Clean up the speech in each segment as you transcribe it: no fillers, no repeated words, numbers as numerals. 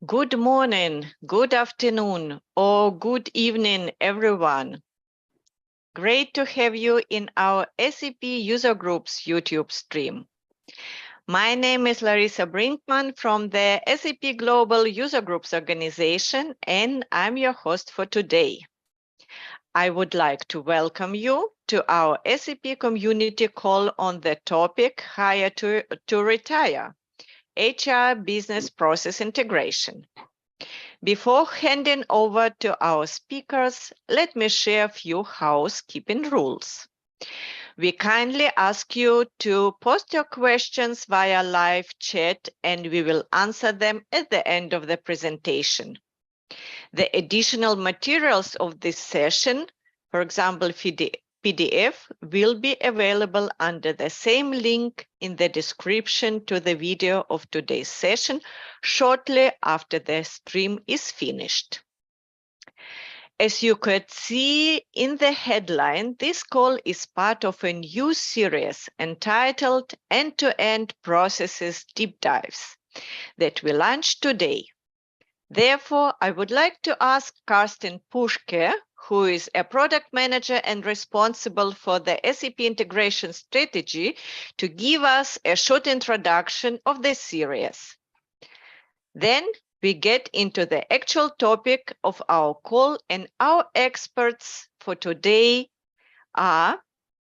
Good morning, good afternoon, or good evening, everyone. Great to have you in our SAP User Groups YouTube stream. My name is Larissa Brinkmann from the SAP Global User Groups organization, and I'm your host for today. I would like to welcome you to our SAP Community call on the topic Hire to Retire, HR Business Process Integration. Before handing over to our speakers, let me share a few housekeeping rules. We kindly ask you to post your questions via live chat, and we will answer them at the end of the presentation. The additional materials of this session, for example, PDF, will be available under the same link in the description to the video of today's session shortly after the stream is finished. As you could see in the headline, this call is part of a new series entitled End-to-End Processes Deep Dives that we launched today. Therefore, I would like to ask Karsten Puschke, who is a product manager and responsible for the SAP integration strategy, to give us a short introduction of this series. Then we get into the actual topic of our call, and our experts for today are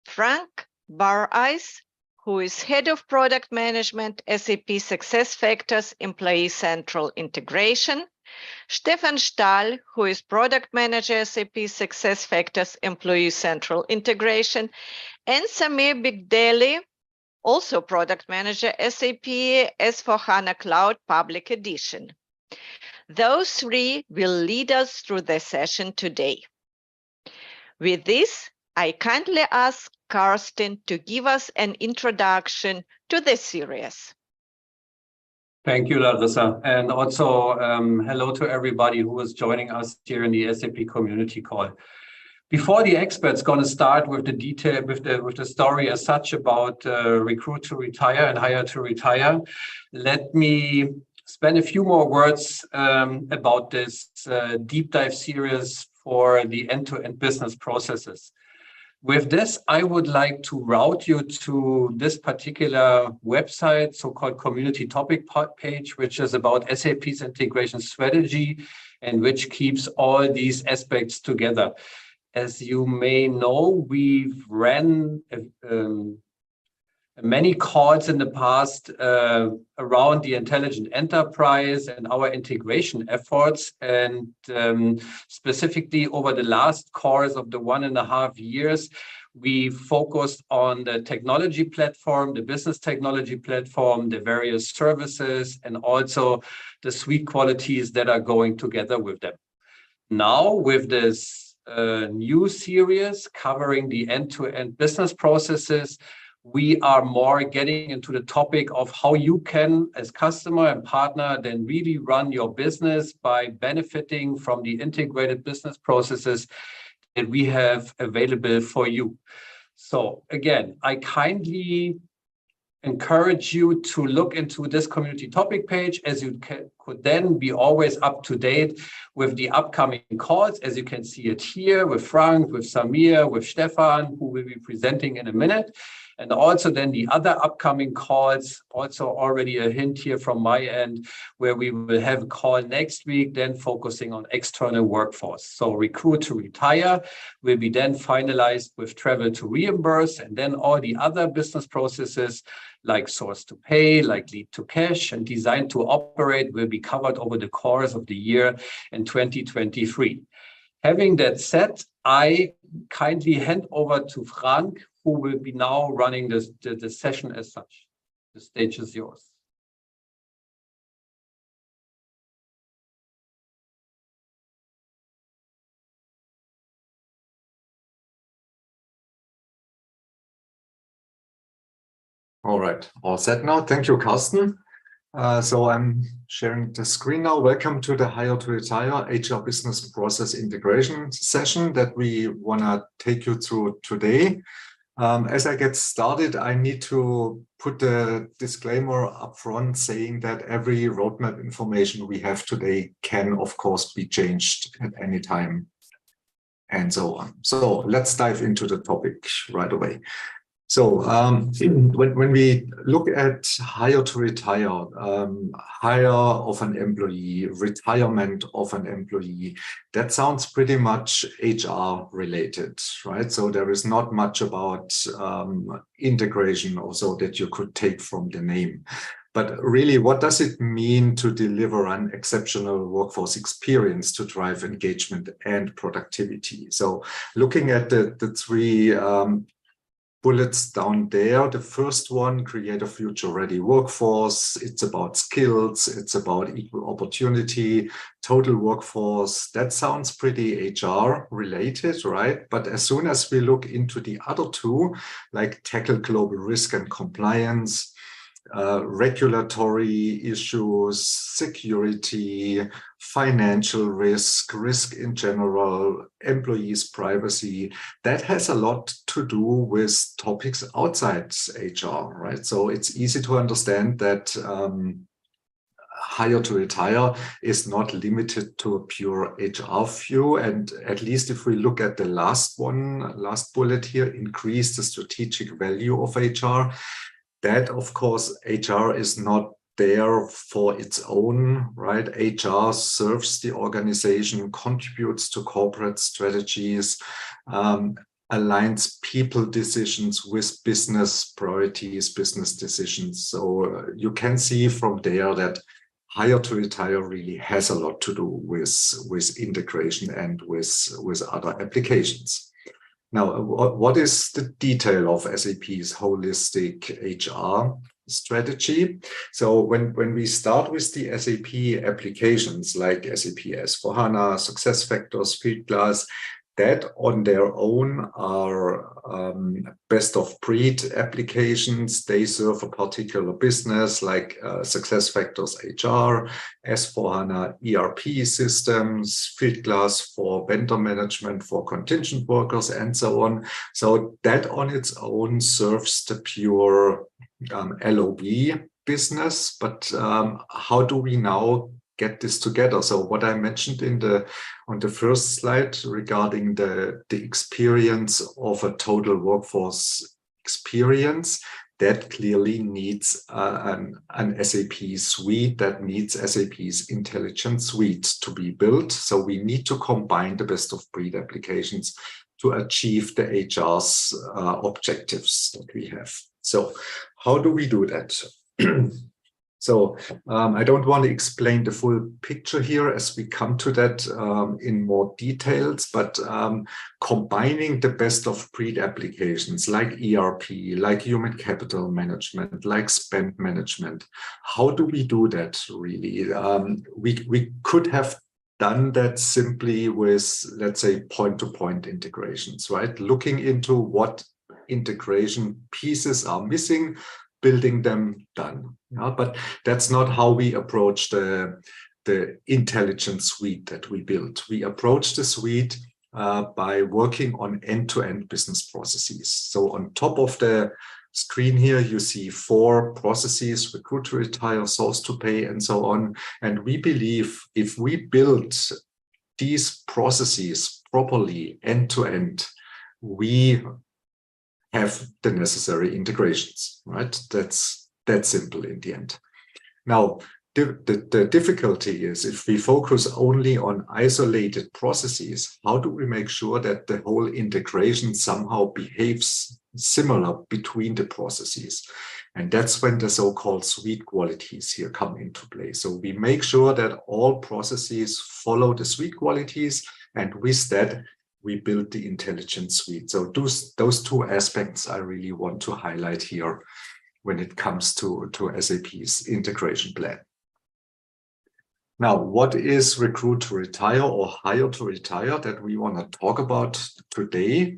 Frank Bareis, who is Head of Product Management, SAP SuccessFactors Employee Central Integration, Stefan Stahl, who is Product Manager, SAP SuccessFactors Employee Central Integration, and Samir Bigdeli, also Product Manager, SAP S/4HANA Cloud Public Edition. Those three will lead us through the session today. With this, I kindly ask Karsten to give us an introduction to the series. Thank you, Larissa, and also hello to everybody who is joining us here in the SAP Community call. Before the experts going to start with the detail, with the story as such about Recruit to Retire and Hire to Retire, let me spend a few more words about this deep dive series for the end-to-end business processes. With this, I would like to route you to this particular website, so-called community topic page, which is about SAP's integration strategy and which keeps all these aspects together. As you may know, we've ran many calls in the past around the intelligent enterprise and our integration efforts. And specifically over the last course of the 1.5 years, we focused on the technology platform, the business technology platform, the various services, and also the suite qualities that are going together with them. Now, with this new series covering the end-to-end business processes, we are more getting into the topic of how you can, as customer and partner, then really run your business by benefiting from the integrated business processes that we have available for you. So again, I kindly encourage you to look into this community topic page, as you could then be always up to date with the upcoming calls, as you can see it here with Frank, with Samir, with Stefan, who will be presenting in a minute. And also then the other upcoming calls, also already a hint here from my end, where we will have a call next week, then focusing on external workforce. So Recruit to Retire will be then finalized with Travel to Reimburse, and then all the other business processes like Source to Pay, like Lead to Cash, and Design to Operate will be covered over the course of the year in 2023. Having that said, I kindly hand over to Frank, who will be now running the session as such. The stage is yours. All right, all set now. Thank you, Karsten. So I'm sharing the screen now. Welcome to the Hire to Retire HR Business Process Integration session that we want to take you through today. As I get started, I need to put a disclaimer up front saying that every roadmap information we have today can, of course, be changed at any time and so on. So let's dive into the topic right away. So when we look at hire to retire, hire of an employee, retirement of an employee, that sounds pretty much HR related, right? So there is not much about integration also that you could take from the name. But really, what does it mean to deliver an exceptional workforce experience to drive engagement and productivity? So looking at the three bullets down there. The first one, create a future-ready workforce. It's about skills. It's about equal opportunity, total workforce. That sounds pretty HR related, right? But as soon as we look into the other two, like tackle global risk and compliance, regulatory issues, security, financial risk, risk in general, employees' privacy, that has a lot to do with topics outside HR, right? So it's easy to understand that hire to retire is not limited to a pure HR view. And at least if we look at the last bullet here, increase the strategic value of HR. That, of course, HR is not there for its own, right? HR serves the organization, contributes to corporate strategies, aligns people decisions with business priorities, business decisions. So you can see from there that hire to retire really has a lot to do with integration and with other applications. Now, what is the detail of SAP's holistic HR strategy? So when we start with the SAP applications like SAP S/4HANA, SuccessFactors, Fieldglass, that on their own are best of breed applications. They serve a particular business like SuccessFactors HR, S/4HANA ERP systems, Fieldglass for vendor management for contingent workers, and so on. So that on its own serves the pure LOB business. But how do we now get this together? So what I mentioned on the first slide regarding the experience of a total workforce experience, that clearly needs an SAP suite, that needs SAP's intelligent suite to be built. So we need to combine the best of breed applications to achieve the HR's objectives that we have. So how do we do that? So I don't want to explain the full picture here as we come to that in more details, but combining the best of breed applications like ERP, like human capital management, like spend management, how do we do that really? We could have done that simply with, let's say, point-to-point integrations, right? Looking into what integration pieces are missing, building them, done. But that's not how we approach the intelligent suite that we built. We approach the suite by working on end-to-end business processes. So on top of the screen here, you see 4 processes: recruit to retire, source to pay, and so on. And we believe if we build these processes properly end-to-end, we have the necessary integrations, right? That's that simple in the end. Now, the difficulty is if we focus only on isolated processes, how do we make sure that the whole integration somehow behaves similar between the processes? And that's when the so-called suite qualities here come into play. So we make sure that all processes follow the suite qualities, and with that, we build the intelligent suite. So those 2 aspects I really want to highlight here when it comes to SAP's integration plan. Now, what is recruit to retire or hire to retire that we want to talk about today?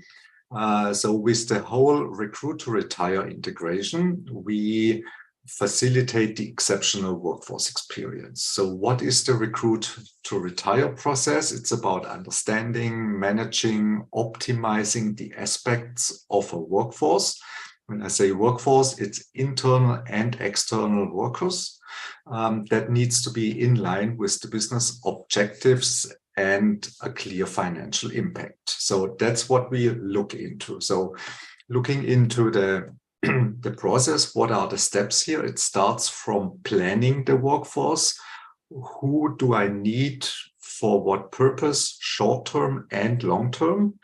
So with the whole recruit to retire integration, we facilitate the exceptional workforce experience. So what is the recruit to retire process? It's about understanding, managing, optimizing the aspects of a workforce. When I say workforce, it's internal and external workers that needs to be in line with the business objectives and a clear financial impact. So that's what we look into. So looking into the process, what are the steps here? It starts from planning the workforce. Who do I need for what purpose, short-term and long-term?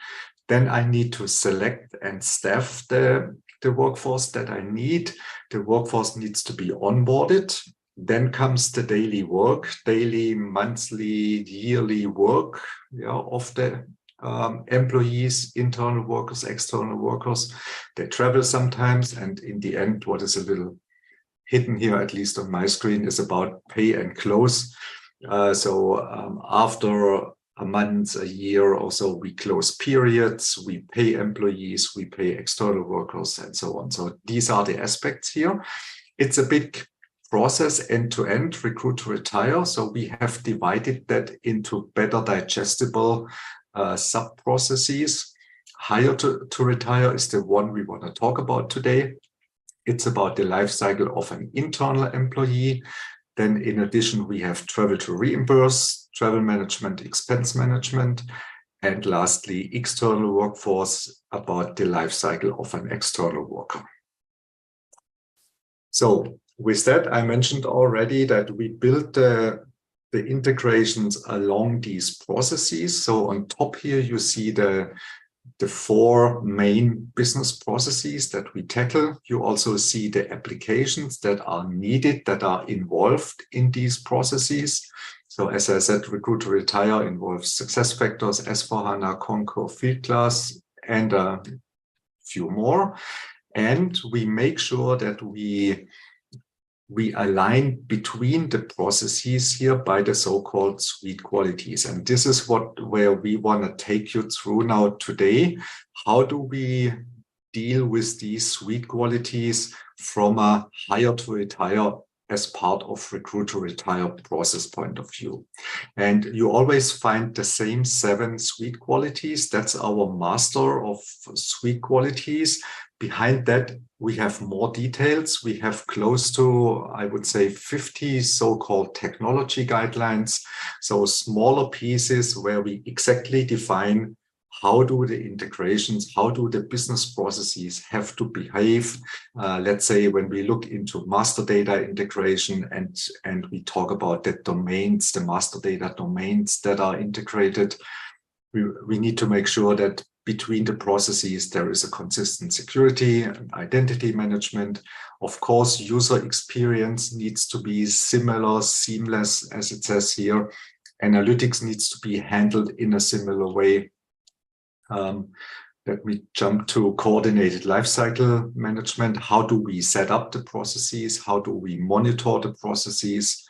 Then I need to select and staff the workforce that I need. The workforce needs to be onboarded. Then comes the daily work, daily, monthly, yearly work of the employees, internal workers, external workers. They travel sometimes, and in the end, what is a little hidden here, at least on my screen, is about pay and close. After a month, a year or so, we close periods, we pay employees, we pay external workers, and so on. So these are the aspects here. It's a big process, end-to-end, recruit to retire. So we have divided that into better digestible sub-processes. Hire to retire is the one we want to talk about today. It's about the life cycle of an internal employee. Then in addition, we have travel to reimburse, travel management, expense management, and lastly, external workforce, about the life cycle of an external worker. So with that, I mentioned already that we built the integrations along these processes. So on top here, you see the four main business processes that we tackle. You also see the applications that are needed, that are involved in these processes. So as I said, recruit to retire involves SuccessFactors, S4HANA, Concur, Fieldglass, and a few more. And we make sure that we align between the processes here by the so-called suite qualities. And this is where we want to take you through now today. How do we deal with these suite qualities from a hire to retire as part of recruit to retire process point of view? And you always find the same 7 suite qualities. That's our master of suite qualities. Behind that, we have more details. We have close to, I would say, 50 so-called technology guidelines. So smaller pieces where we exactly define how do the integrations, how do the business processes have to behave. Let's say when we look into master data integration and we talk about the domains, the master data domains that are integrated, we need to make sure that between the processes, there is a consistent security and identity management. Of course, user experience needs to be similar, seamless, as it says here. Analytics needs to be handled in a similar way. Let me jump to coordinated lifecycle management. How do we set up the processes? How do we monitor the processes?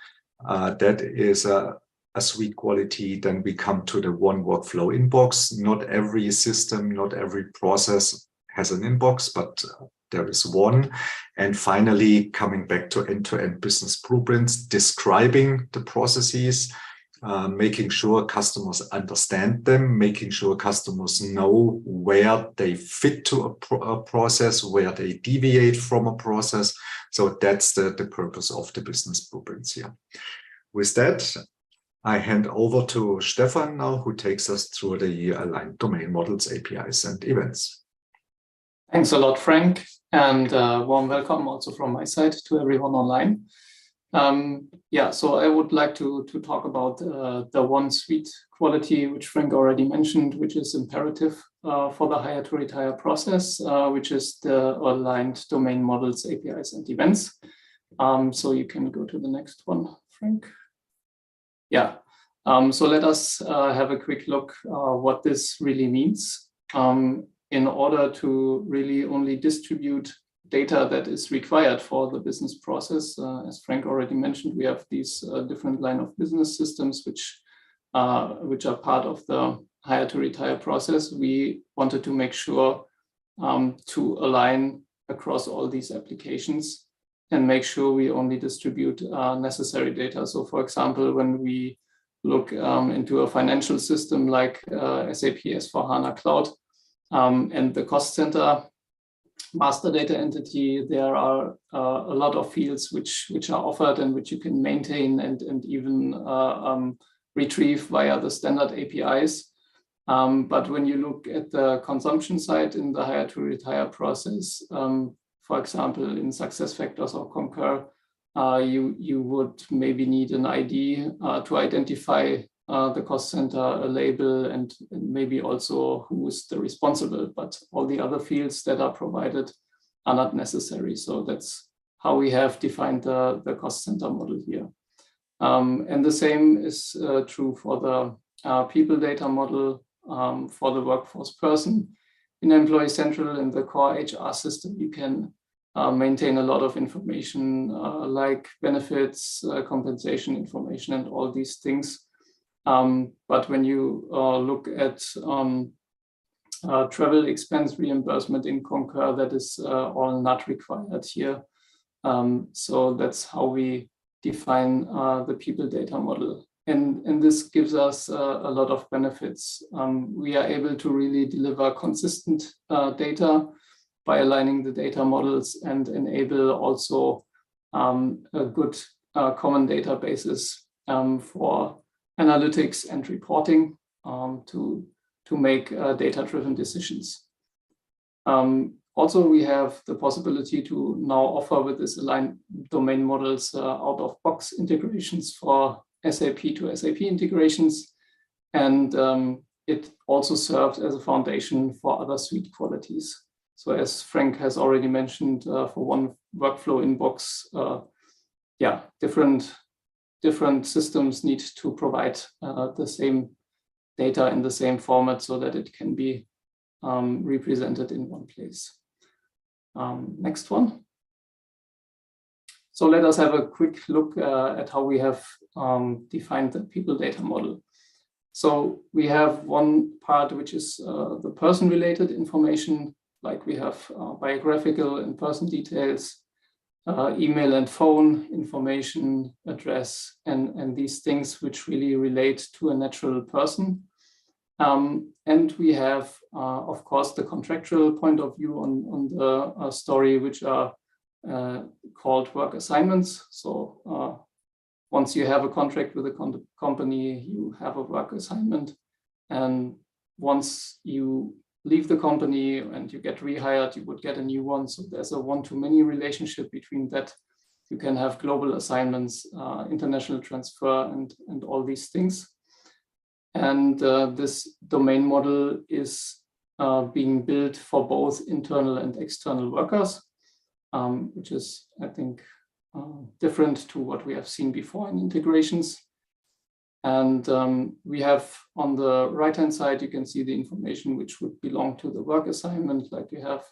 That is a suite quality. Then we come to the one workflow inbox. Not every system, not every process has an inbox, but there is one. And finally, coming back to end-to-end business blueprints, describing the processes, making sure customers understand them, making sure customers know where they fit to a process, where they deviate from a process. So that's the purpose of the business blueprints here. With that, I hand over to Stefan now, who takes us through the aligned domain models, APIs, and events. Thanks a lot, Frank, and warm welcome also from my side to everyone online. So I would like to talk about the one suite quality, which Frank already mentioned, which is imperative for the hire to retire process, which is the aligned domain models, APIs, and events. So you can go to the next one, Frank. Yeah, so let us have a quick look what this really means. In order to really only distribute data that is required for the business process, as Frank already mentioned, we have these different line of business systems which are part of the hire to retire process. We wanted to make sure to align across all these applications and make sure we only distribute necessary data. So for example, when we look into a financial system like SAP S/4HANA Cloud and the cost center master data entity, there are a lot of fields which are offered and which you can maintain and even retrieve via the standard APIs. But when you look at the consumption side in the hire-to-retire process, for example, in SuccessFactors or Concur, you would maybe need an ID to identify the cost center, a label, and maybe also who is the responsible, but all the other fields that are provided are not necessary. So that's how we have defined the cost center model here. And the same is true for the people data model for the workforce person. In Employee Central, in the core HR system, you can maintain a lot of information like benefits, compensation information, and all these things. But when you look at travel expense reimbursement in Concur, that is all not required here. So that's how we define the people data model. And this gives us a lot of benefits. We are able to really deliver consistent data by aligning the data models and enable also a good common databases for analytics and reporting to make data-driven decisions. Also, we have the possibility to now offer with this aligned domain models out-of-box integrations for SAP to SAP integrations. And it also serves as a foundation for other suite qualities. So as Frank has already mentioned, for one workflow inbox, different systems need to provide the same data in the same format so that it can be represented in one place. Next one. So let us have a quick look at how we have defined the people data model. So we have one part which is the person-related information, like we have biographical and person details, email and phone information, address, and these things which really relate to a natural person. And we have, of course, the contractual point of view on the story, which are called work assignments. So once you have a contract with a company, you have a work assignment. And once you leave the company and you get rehired, you would get a new one. So there's a one-to-many relationship between that. You can have global assignments, international transfer, and all these things. And this domain model is being built for both internal and external workers, which is, I think, different to what we have seen before in integrations. And we have on the right-hand side, you can see the information which would belong to the work assignment, like you have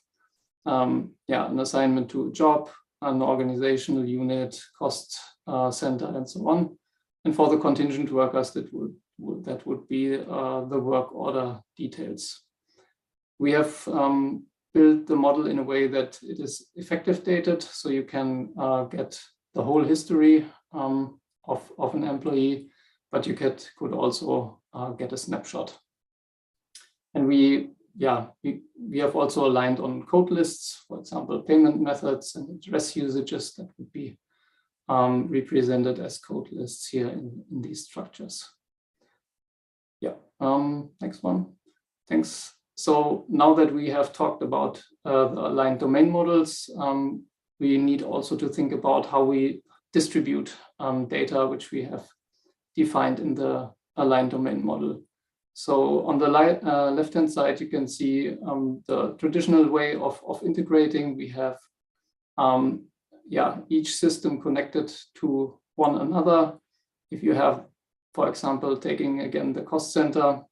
an assignment to a job, an organizational unit, cost center, and so on. And for the contingent workers, that would be the work order details. We have built the model in a way that it is effective dated, so you can get the whole history of an employee, but you could also get a snapshot. And we have also aligned on code lists, for example, payment methods and address usages that would be represented as code lists here in these structures. Yeah, next one. Thanks. So now that we have talked about the aligned domain models, we need also to think about how we distribute data, which we have defined in the aligned domain model. So on the left-hand side, you can see the traditional way of integrating. We have each system connected to one another. If you have, for example, taking again the cost center,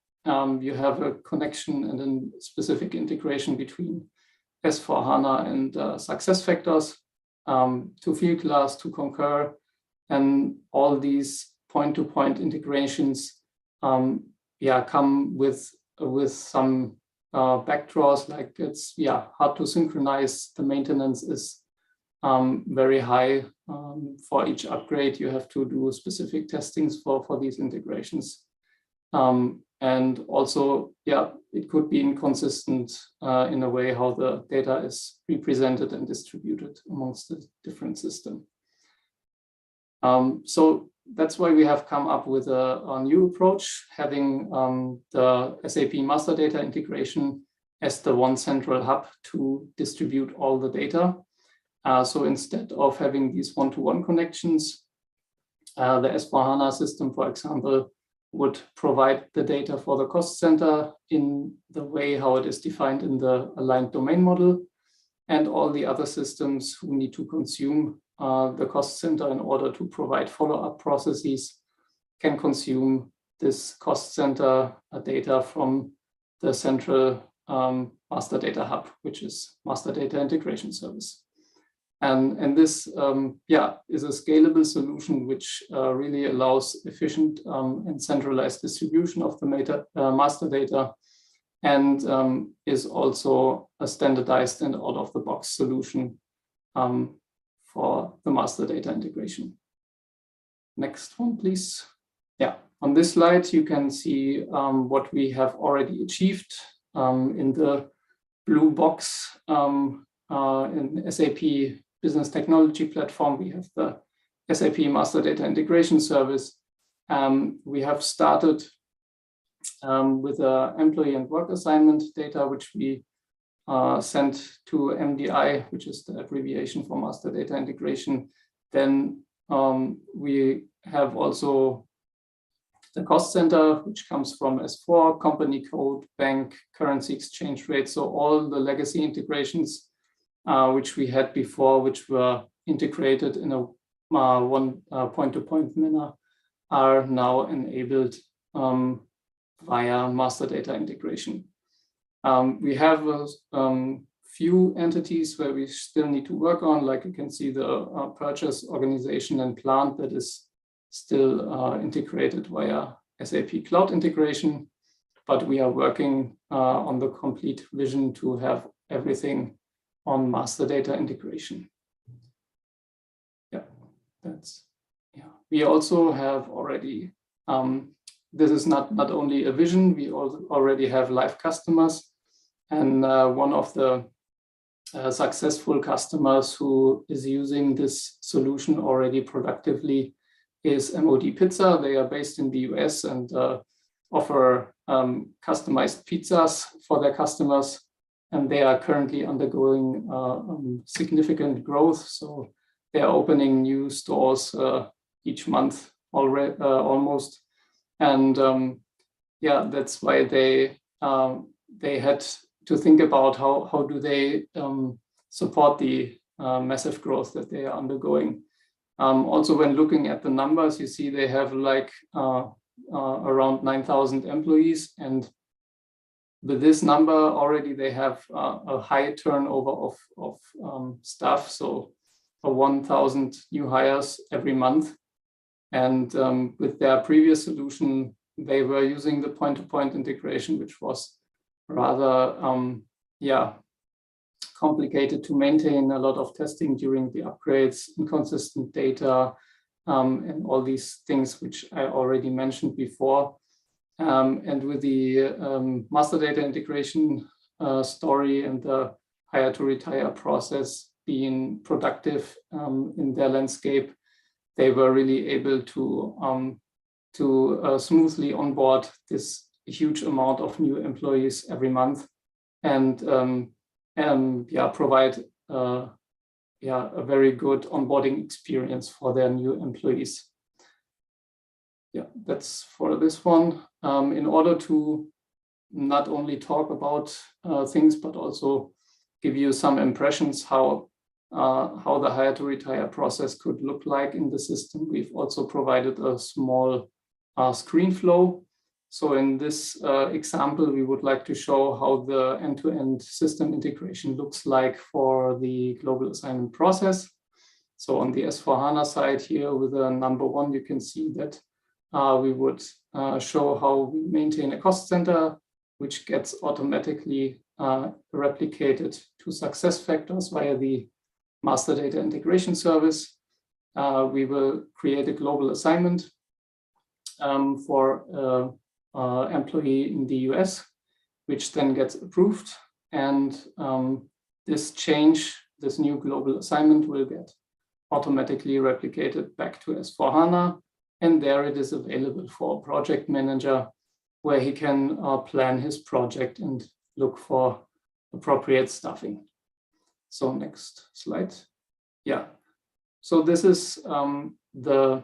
you have a connection and a specific integration between S/4HANA and SuccessFactors, to Fieldglass, to Concur, and all these point-to-point integrations come with some backdraws, like it's hard to synchronize. The maintenance is very high. For each upgrade, you have to do specific testings for these integrations. And also, yeah, it could be inconsistent in a way how the data is represented and distributed amongst the different systems. So that's why we have come up with a new approach, having the SAP master data integration as the one central hub to distribute all the data. So instead of having these one-to-one connections, the S/4HANA system, for example, would provide the data for the cost center in the way how it is defined in the aligned domain model, and all the other systems who need to consume the cost center in order to provide follow-up processes can consume this cost center data from the central master data hub, which is master data integration service. And this, yeah, is a scalable solution which really allows efficient and centralized distribution of the master data, and is also a standardized and out-of-the-box solution for the master data integration. Next one, please. Yeah, on this slide, you can see what we have already achieved in the blue box in SAP Business Technology Platform. We have the SAP Master Data Integration Service. We have started with employee and work assignment data, which we sent to MDI, which is the abbreviation for Master Data Integration. Then we have also the cost center, which comes from S4, company code, bank, currency exchange rate. So all the legacy integrations which we had before, which were integrated in a one point-to-point manner, are now enabled via master data integration. We have a few entities where we still need to work on, like you can see the purchase organization and plant that is still integrated via SAP Cloud integration, but we are working on the complete vision to have everything on master data integration. Yeah, that's, yeah. We also have already, this is not only a vision, we also already have live customers. And one of the successful customers who is using this solution already productively is MOD Pizza. They are based in the US and offer customized pizzas for their customers. And they are currently undergoing significant growth. So they are opening new stores each month already, almost. And yeah, that's why they had to think about how do they support the massive growth that they are undergoing. Also, when looking at the numbers, you see they have like around 9,000 employees, and with this number already they have a high turnover of staff, so 1,000 new hires every month. And with their previous solution, they were using the point-to-point integration, which was rather yeah, complicated to maintain, a lot of testing during the upgrades, inconsistent data, and all these things which I already mentioned before. And with the master data integration story and the hire-to-retire process being productive in their landscape, they were really able to smoothly onboard this huge amount of new employees every month, and yeah, provide yeah, a very good onboarding experience for their new employees. Yeah, that's for this one. In order to not only talk about things, but also give you some impressions how the hire-to-retire process could look like in the system, we've also provided a small screen flow. So in this example, we would like to show how the end-to-end system integration looks like for the global assignment process. So on the S/4HANA side here with the number 1, you can see that we would show how we maintain a cost center, which gets automatically replicated to success factors via the master data integration service. We will create a global assignment for an employee in the US, which then gets approved. And this new global assignment will get automatically replicated back to S/4HANA. And there it is available for a project manager where he can plan his project and look for appropriate staffing. So next slide. Yeah. So this is the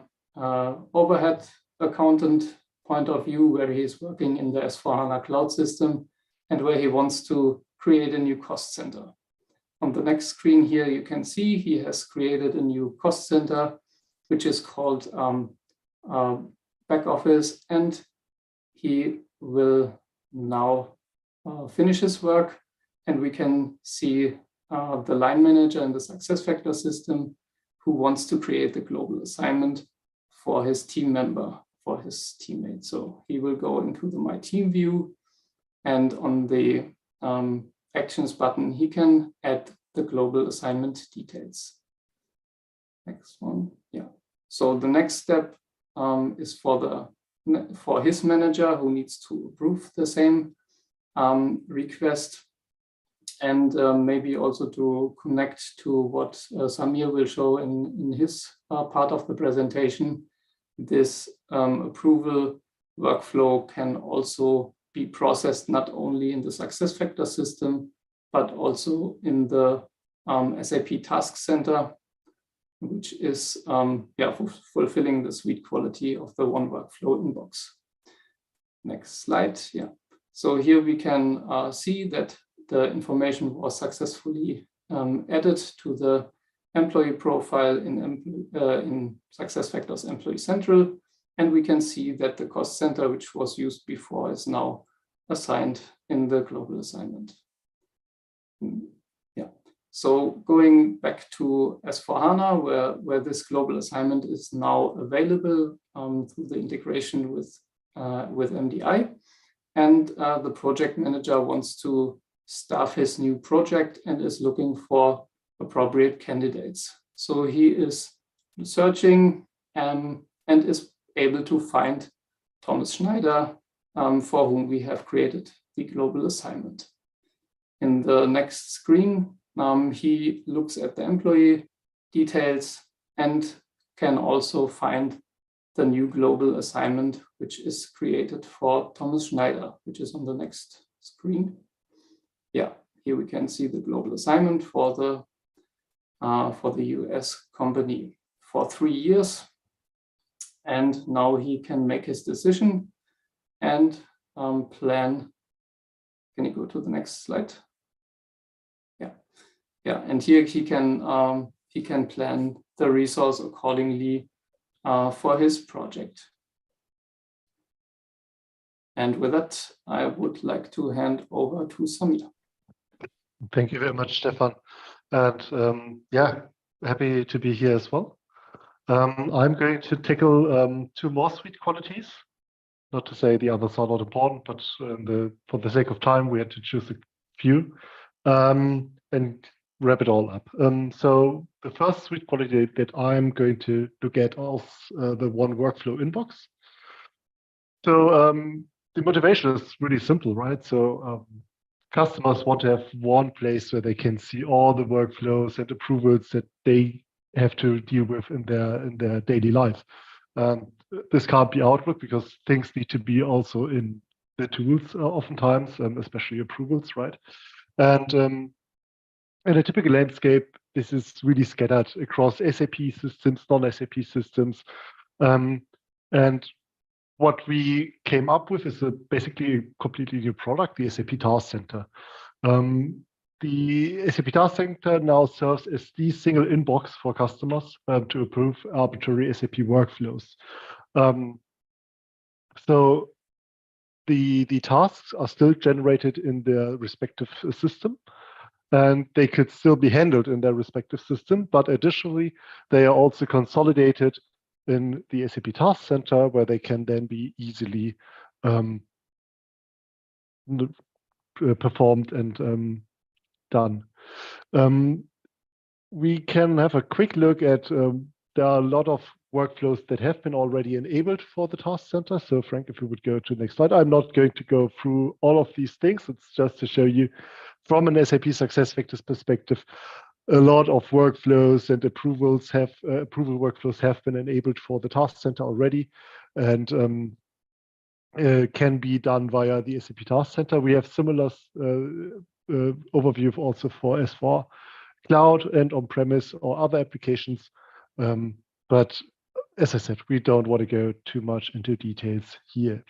overhead accountant point of view, where he is working in the S/4HANA cloud system and where he wants to create a new cost center. On the next screen here, you can see he has created a new cost center, which is called back office, and he will now finish his work, and we can see the line manager in the SuccessFactors system who wants to create the global assignment for his team member, for his teammate. So he will go into the My Team view, and on the Actions button, he can add the global assignment details. Next one, yeah. So the next step is for his manager, who needs to approve the same request, and maybe also to connect to what Samir will show in his part of the presentation. This approval workflow can also be processed not only in the SuccessFactors system, but also in the SAP Task Center, which is fulfilling the suite quality of the one workflow inbox. Next slide. Yeah. So here we can see that the information was successfully added to the employee profile in SuccessFactors Employee Central. And we can see that the cost center, which was used before, is now assigned in the global assignment. Yeah. So going back to S/4HANA, where this global assignment is now available through the integration with MDI. And the project manager wants to staff his new project and is looking for appropriate candidates. So he is searching and is able to find Thomas Schneider, for whom we have created the global assignment. In the next screen, he looks at the employee details and can also find the new global assignment, which is created for Thomas Schneider, which is on the next screen. Yeah, here we can see the global assignment for the US company for 3 years. And now he can make his decision and plan. Can you go to the next slide? Yeah, and here he can plan the resource accordingly for his project. And with that, I would like to hand over to Samir. Thank you very much, Stefan. And happy to be here as well. I'm going to tackle 2 more suite qualities. Not to say the others are not important, but for the sake of time, we had to choose a few and wrap it all up. So the first suite quality that I'm going to look at is the one workflow inbox. So the motivation is really simple, right? So customers want to have one place where they can see all the workflows and approvals that they have to deal with in their daily life. This can't be Outlook because things need to be also in the tools oftentimes, especially approvals, right? And in a typical landscape, this is really scattered across SAP systems, non-SAP systems. And what we came up with is basically a completely new product, the SAP Task Center. The SAP Task Center now serves as the single inbox for customers to approve arbitrary SAP workflows. So the tasks are still generated in their respective system, and they could still be handled in their respective system, but additionally, they are also consolidated in the SAP Task Center, where they can then be easily performed and done. we can have a quick look at, there are a lot of workflows that have been already enabled for the Task Center. So Frank, if you would go to the next slide. I'm not going to go through all of these things. It's just to show you from an SAP SuccessFactors perspective, a lot of workflows and approval workflows have been enabled for the Task Center already, and can be done via the SAP Task Center. We have similar overview also for S4 Cloud and on-premise or other applications. But as I said, we don't want to go too much into details here.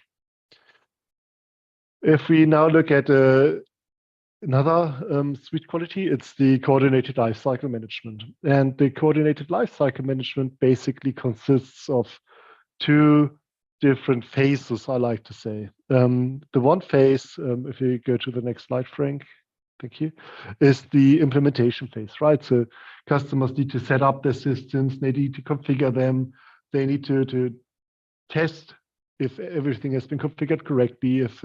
If we now look at another suite quality, it's the coordinated lifecycle management. And the coordinated lifecycle management basically consists of two different phases, I like to say. The one phase, if you go to the next slide, Frank, thank you, is the implementation phase, right? So customers need to set up their systems, they need to configure them, they need to test if everything has been configured correctly, if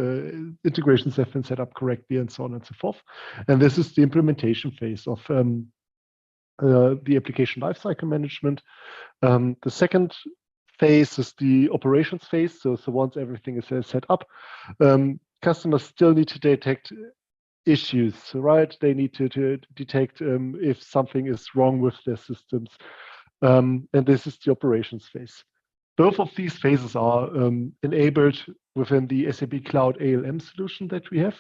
integrations have been set up correctly, and so on and so forth. And this is the implementation phase of the application lifecycle management. The second phase is the operations phase. So once everything is set up, customers still need to detect issues, right? They need to detect if something is wrong with their systems. And this is the operations phase. Both of these phases are enabled within the SAP Cloud ALM solution that we have.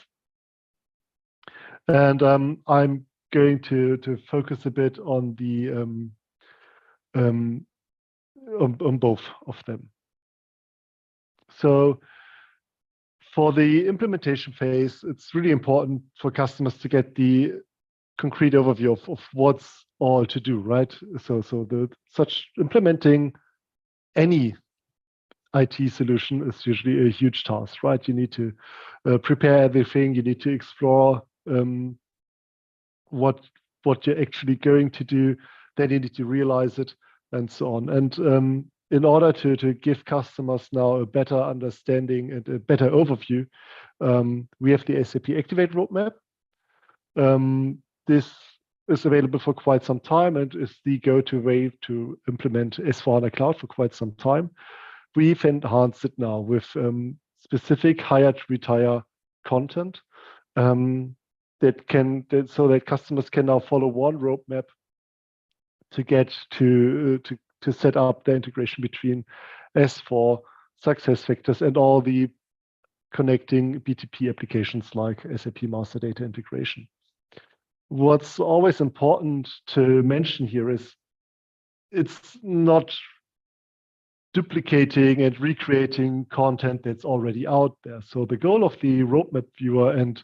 And I'm going to focus a bit on the on both of them. So for the implementation phase, it's really important for customers to get the concrete overview of what's all to do, right? So such implementing any IT solution is usually a huge task, right? You need to prepare everything. You need to explore what you're actually going to do. Then you need to realize it, and so on. And in order to give customers now a better understanding and a better overview, we have the SAP Activate roadmap. This is available for quite some time and is the go-to way to implement S/4HANA Cloud for quite some time. We've enhanced it now with specific HiretoRetire content so that customers can now follow one roadmap to get to set up the integration between S4, SuccessFactors, and all the connecting BTP applications like SAP Master Data Integration. What's always important to mention here is it's not duplicating and recreating content that's already out there. So the goal of the roadmap viewer and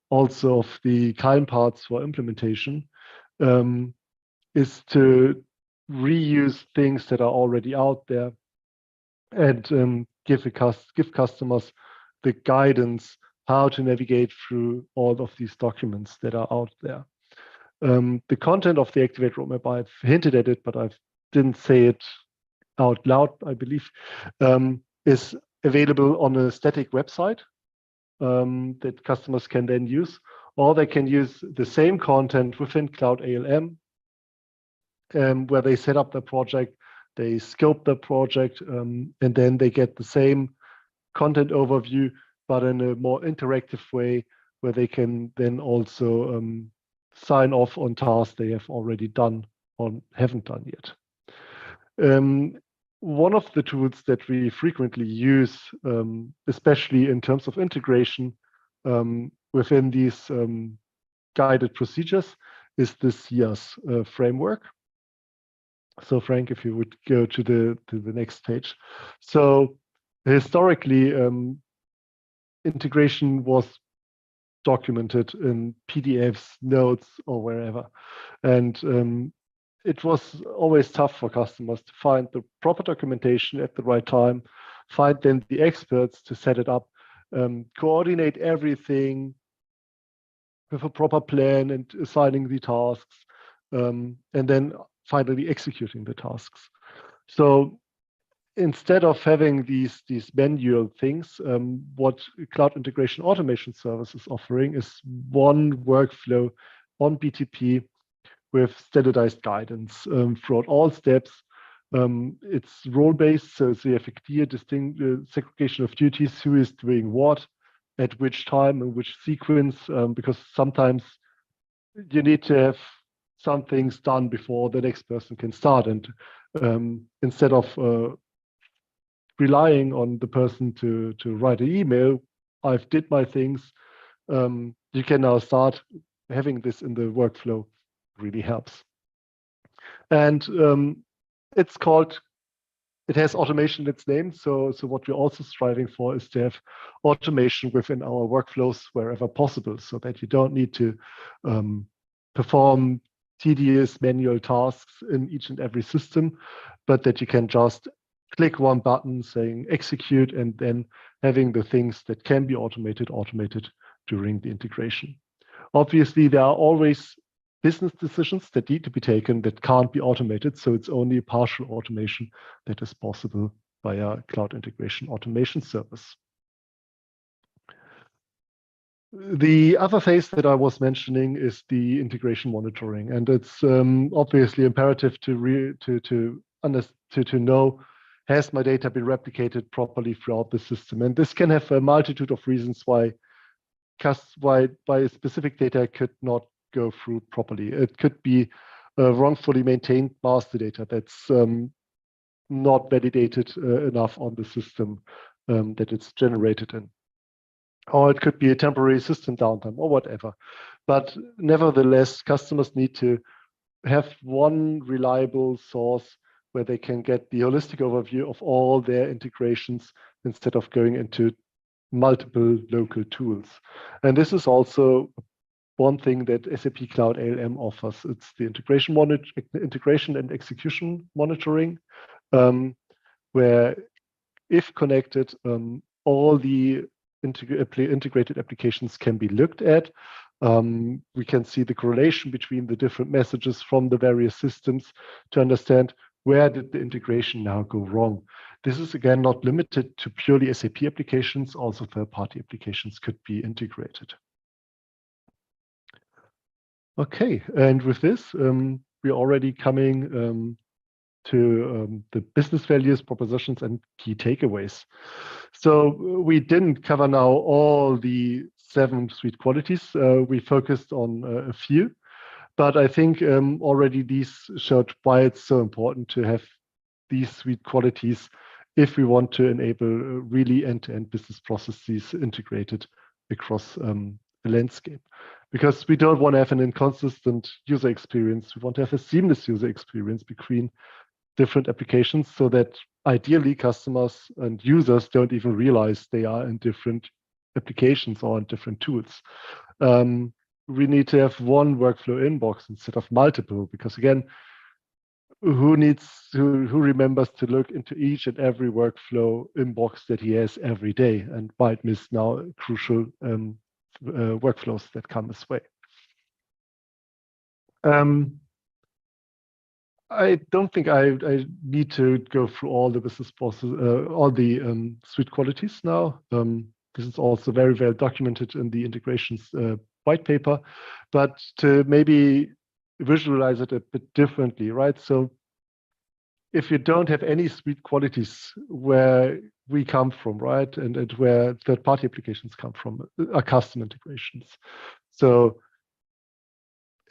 also of the time parts for implementation is to reuse things that are already out there and give customers the guidance how to navigate through all of these documents that are out there. The content of the Activate roadmap, I've hinted at it, but I didn't say it out loud, I believe, is available on a static website that customers can then use, or they can use the same content within Cloud ALM, where they set up their project, they scope the project, and then they get the same content overview, but in a more interactive way, where they can then also sign off on tasks they have already done or haven't done yet. One of the tools that we frequently use, especially in terms of integration within these guided procedures, is the SIAS framework. So Frank, if you would go to the next page. So historically, integration was documented in PDFs, notes, or wherever. And it was always tough for customers to find the proper documentation at the right time, find then the experts to set it up, coordinate everything with a proper plan and assigning the tasks, and then finally executing the tasks. So instead of having these manual things, what Cloud Integration Automation Service is offering is one workflow on BTP with standardized guidance throughout all steps. It's role-based, so you have a clear segregation of duties, who is doing what, at which time, and which sequence, because sometimes you need to have some things done before the next person can start. And instead of relying on the person to write an email, I've did my things, you can now start. Having this in the workflow really helps. And it has automation in its name. So what we're also striving for is to have automation within our workflows wherever possible, so that you don't need to perform tedious manual tasks in each and every system, but that you can just click one button saying execute, and then having the things that can be automated during the integration. Obviously, there are always business decisions that need to be taken that can't be automated. So it's only partial automation that is possible via Cloud Integration Automation Service. The other phase that I was mentioning is the integration monitoring, and it's obviously imperative to know, has my data been replicated properly throughout the system? And this can have a multitude of reasons why a specific data could not go through properly. It could be wrongfully maintained master data that's not validated enough on the system that it's generated in. Or it could be a temporary system downtime or whatever. But nevertheless, customers need to have one reliable source where they can get the holistic overview of all their integrations instead of going into multiple local tools. And this is also one thing that SAP Cloud ALM offers. It's the integration and execution monitoring, where if connected, all the integrated applications can be looked at. We can see the correlation between the different messages from the various systems to understand where did the integration now go wrong. This is again not limited to purely SAP applications, also third-party applications could be integrated. Okay, and with this, we're already coming to the business values, propositions, and key takeaways. So we didn't cover now all the 7 suite qualities. We focused on a few, but I think already these showed why it's so important to have these suite qualities if we want to enable really end-to-end business processes integrated across the landscape. Because we don't want to have an inconsistent user experience. We want to have a seamless user experience between different applications so that ideally customers and users don't even realize they are in different applications or in different tools. We need to have one workflow inbox instead of multiple, because again, who remembers to look into each and every workflow inbox that he has every day and might miss now crucial workflows that come this way. I don't think I need to go through all the business process, all the suite qualities now. This is also very well documented in the integrations white paper, but to maybe visualize it a bit differently, right? So if you don't have any suite qualities where we come from, right, and where third-party applications come from, are custom integrations. So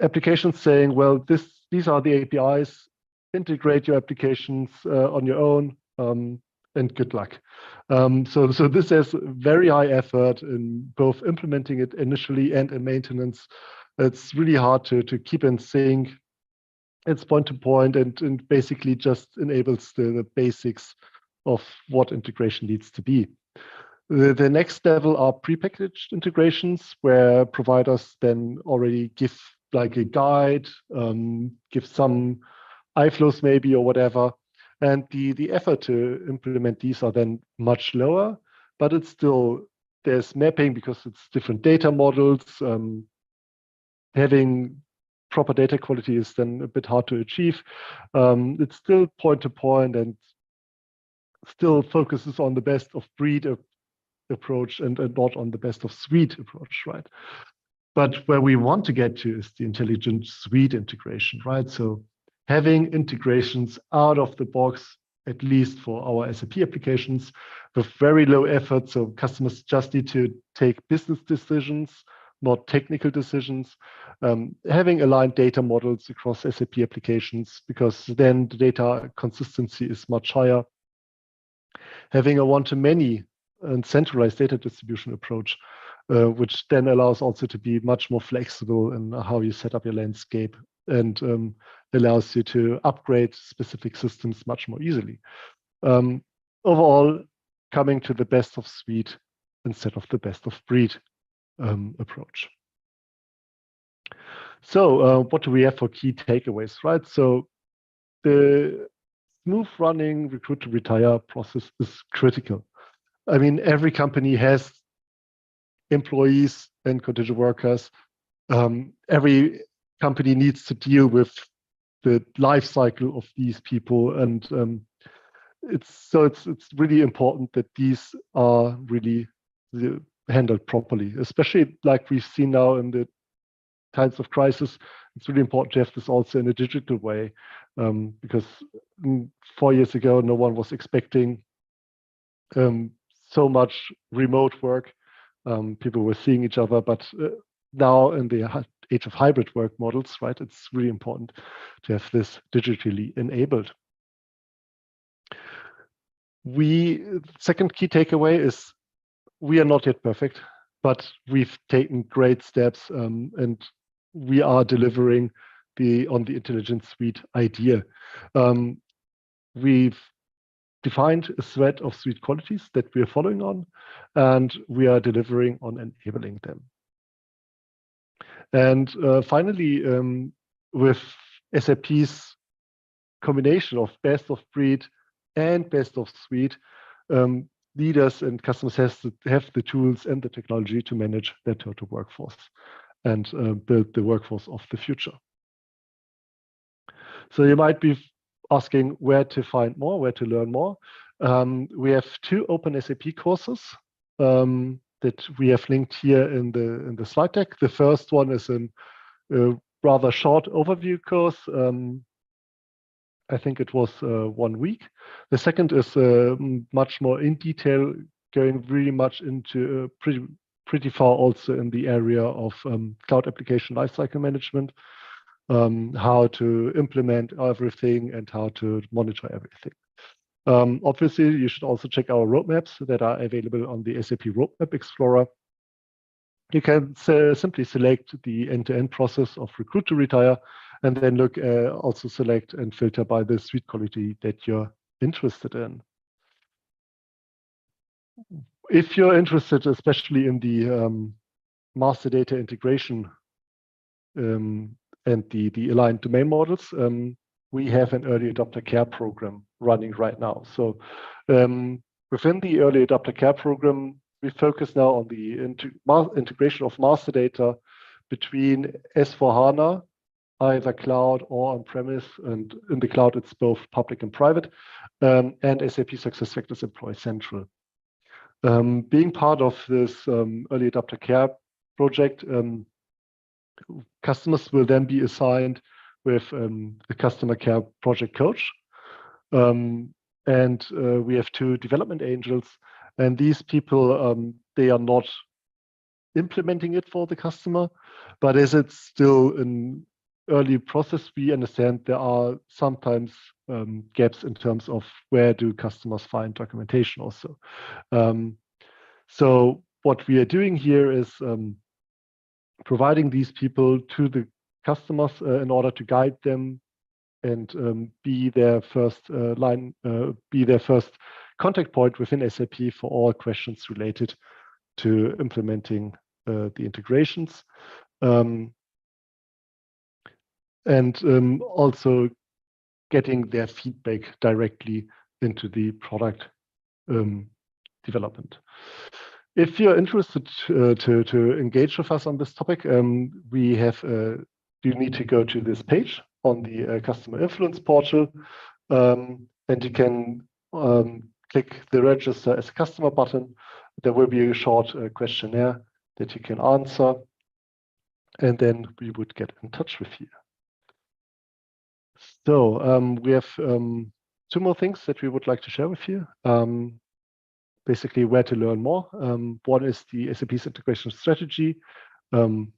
applications saying, well, these are the APIs, integrate your applications on your own, and good luck. So this has very high effort in both implementing it initially and in maintenance. It's really hard to keep in sync. It's point to point and basically just enables the basics of what integration needs to be. The next level are prepackaged integrations, where providers then already give like a guide, give some iFlows maybe or whatever. And the effort to implement these are then much lower, but it's still, there's mapping because it's different data models. Having proper data quality is then a bit hard to achieve. It's still point to point and still focuses on the best of breed approach and not on the best of suite approach, right? But where we want to get to is the intelligent suite integration, right? So having integrations out of the box, at least for our SAP applications, with very low effort. So customers just need to take business decisions, not technical decisions. Having aligned data models across SAP applications, because then the data consistency is much higher. Having a one-to-many and centralized data distribution approach, which then allows also to be much more flexible in how you set up your landscape and allows you to upgrade specific systems much more easily. Overall, coming to the best of suite instead of the best of breed approach. So what do we have for key takeaways, right? So the smooth running recruit to retire process is critical. I mean, every company has employees and contingent workers. Every company needs to deal with the life cycle of these people, and it's really important that these are really handled properly, especially like we've seen now in the times of crisis. It's really important to have this also in a digital way, because 4 years ago, no one was expecting so much remote work. People were seeing each other, but now in the age of hybrid work models, right, it's really important to have this digitally enabled. Second key takeaway is we are not yet perfect, but we've taken great steps, and we are delivering on the intelligent suite idea. We've defined a set of suite qualities that we are following on, and we are delivering on enabling them. And finally, with SAP's combination of best of breed and best of suite, leaders and customers have the tools and the technology to manage their total workforce and build the workforce of the future. So you might be asking where to find more, where to learn more. We have 2 open SAP courses that we have linked here in the slide deck. The first one is a rather short overview course. I think it was 1 week. The second is much more in detail, going really much into pretty far also in the area of cloud application lifecycle management, how to implement everything and how to monitor everything. Obviously, you should also check our roadmaps that are available on the SAP Roadmap Explorer. You can simply select the end-to-end process of recruit to retire, and then look, also select and filter by the suite quality that you're interested in. If you're interested, especially in the master data integration and the aligned domain models, we have an early adopter care program running right now. So within the early adopter care program, we focus now on the integration of master data between S/4HANA, either cloud or on-premise, and in the cloud it's both public and private, and SAP SuccessFactors Employee Central. Being part of this early adopter care project, customers will then be assigned with the customer care project coach. And we have 2 development angels, and these people, they are not implementing it for the customer, but as it's still an early process, we understand there are sometimes gaps in terms of where do customers find documentation also. So what we are doing here is providing these people to the customers in order to guide them and be their first contact point within SAP for all questions related to implementing the integrations, and also getting their feedback directly into the product development. If you're interested to engage with us on this topic, you need to go to this page on the Customer Influence portal, and you can click the Register as a Customer button. There will be a short questionnaire that you can answer. and then we would get in touch with you. So we have 2 more things that we would like to share with you. Basically, where to learn more. One is the SAP's integration strategy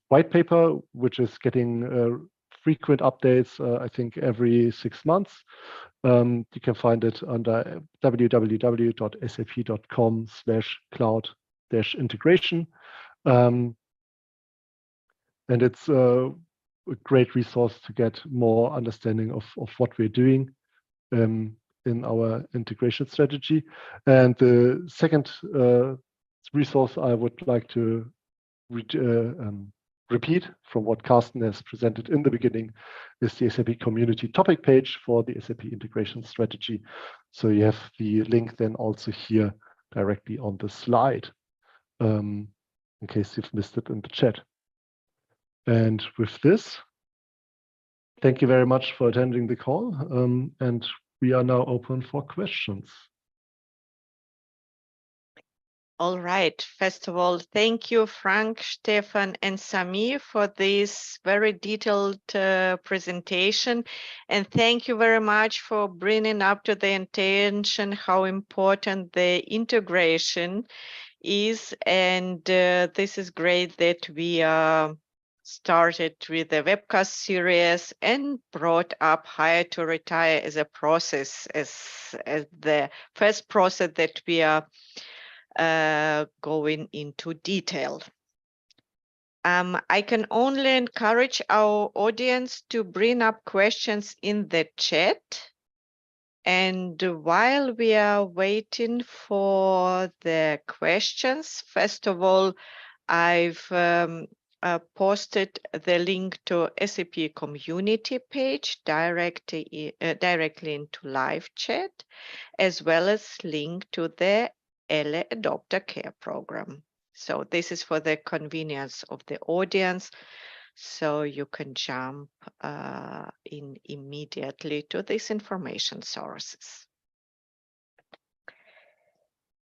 white paper, which is getting frequent updates, I think every 6 months. You can find it under www.sap.com/cloud-integration. And it's a great resource to get more understanding of what we're doing in our integration strategy. And the second resource I would like to repeat from what Carsten has presented in the beginning is the SAP Community topic page for the SAP integration strategy. So you have the link then also here directly on the slide, in case you've missed it in the chat. And with this, thank you very much for attending the call, and we are now open for questions. All right. First of all, thank you, Frank, Stefan, and Sami for this very detailed presentation. And thank you very much for bringing up to the attention how important the integration is. And this is great that we started with the webcast series and brought up Hire-to-Retire as a process, as the first process that we are going into detail. I can only encourage our audience to bring up questions in the chat. And while we are waiting for the questions, first of all, I've posted the link to SAP Community page directly into live chat, as well as link to the Early Adopter Care Program. So this is for the convenience of the audience, so you can jump in immediately to these information sources.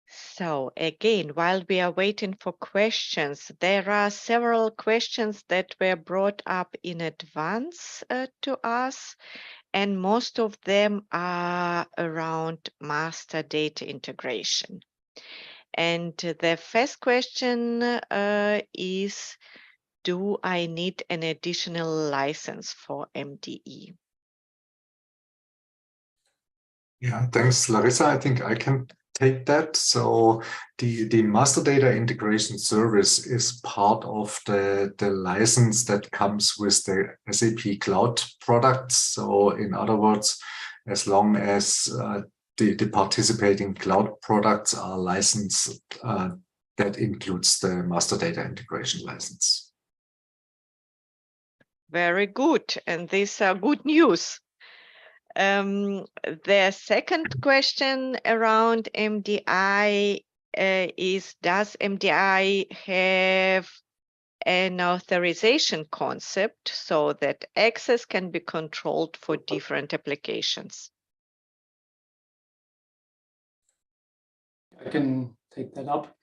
So again, while we are waiting for questions, there are several questions that were brought up in advance to us, and most of them are around master data integration. And the first question is, do I need an additional license for MDE? Yeah, thanks, Larissa. I think I can take that. So the master data integration service is part of the license that comes with the SAP Cloud products. So in other words, as long as the participating cloud products are licensed, that includes the master data integration license. Very good. And these are good news. The second question around MDI is, does MDI have an authorization concept so that access can be controlled for different applications? I can take that up.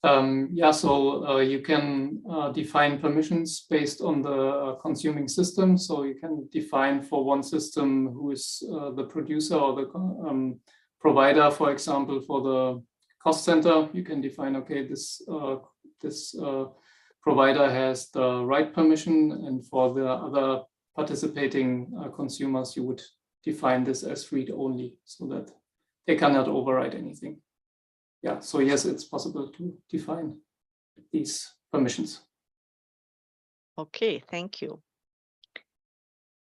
Yeah, so you can define permissions based on the consuming system. So you can define for one system who is the producer or the provider, for example, for the cost center. You can define, okay, this provider has the right permission, and for the other participating consumers, you would define this as read only so that they cannot override anything. Yeah, so yes, it's possible to define these permissions. Okay, thank you.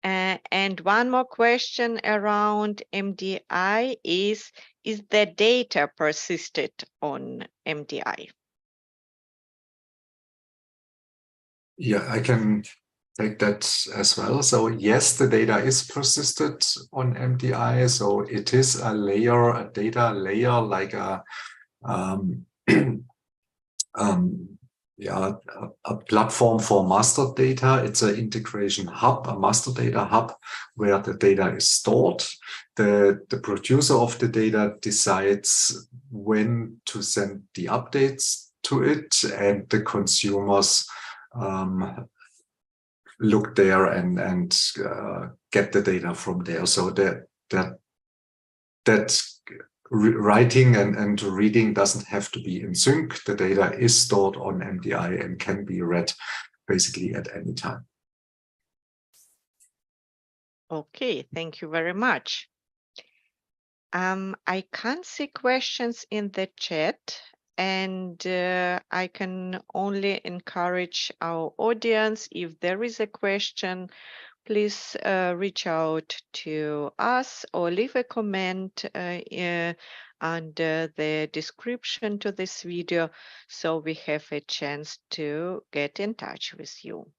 And one more question around MDI is the data persisted on MDI? Yeah, I can take that as well. So yes, the data is persisted on MDI. So it is a layer, a data layer, like a a platform for master data. It's an integration hub, a master data hub, where the data is stored. The producer of the data decides when to send the updates to it, and the consumers look there and get the data from there. So that writing and reading doesn't have to be in sync. The data is stored on MDI and can be read basically at any time. Okay, thank you very much. I can't see questions in the chat, and I can only encourage our audience, if there is a question, please reach out to us or leave a comment under the description to this video, so we have a chance to get in touch with you.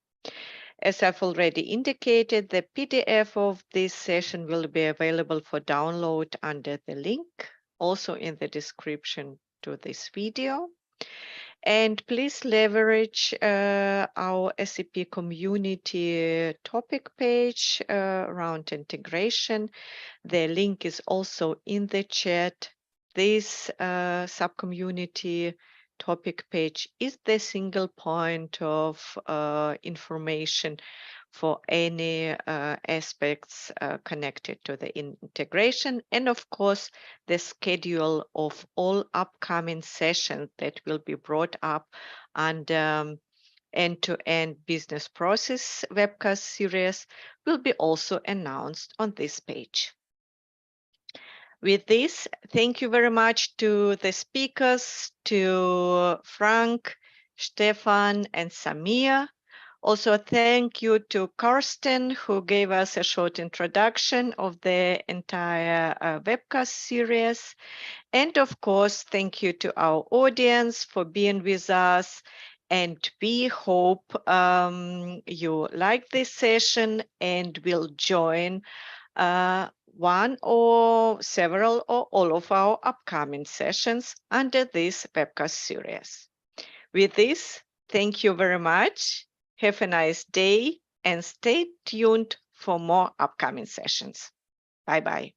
As I've already indicated, the PDF of this session will be available for download under the link, also in the description to this video. And please leverage our SAP Community topic page around integration. The link is also in the chat. This sub-community topic page is the single point of information for any aspects connected to the integration, and of course the schedule of all upcoming sessions that will be brought up and end-to-end business process webcast series will be also announced on this page. With this, thank you very much to the speakers, to Frank, Stefan, and Samir. Also, thank you to Karsten, who gave us a short introduction of the entire webcast series. And of course, thank you to our audience for being with us. And we hope you like this session and will join one or several or all of our upcoming sessions under this webcast series. With this, thank you very much. Have a nice day and stay tuned for more upcoming sessions. Bye-bye.